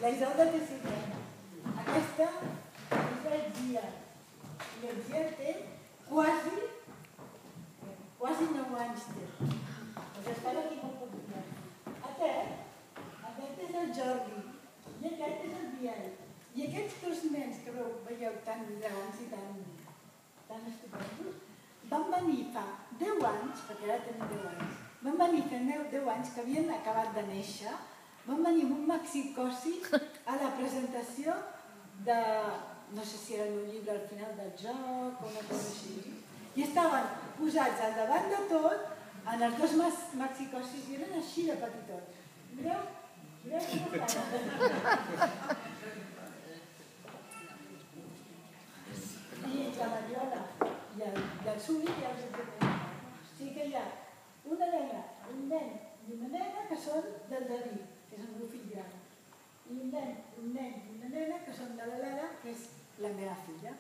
la Isolda té 5 anys. Aquesta és l'Elgia. L'Elgia té quasi 9 anys. Doncs estan aquí molt poc dies. Aquest és el Jordi i aquest és el Biel. I aquests dos nens que veieu tan grans i tan estupendos van venir fa 10 anys, perquè ara tenim 10 anys, van venir fa 10 anys que havien acabat de néixer, van venir amb un maxicosi a la presentació de, no sé si era el meu llibre al final del joc o una cosa així, i estaven posats al davant de tot en els dos maxicosis i eren així de petitots. Mireu com estaven. I la Mariola i el Suri ja els he presentat. O sigui que hi ha una nena, un nen i una nena que són del David, que és el meu fill gran. I un nen i una nena que són de la Lara, que és la meva filla.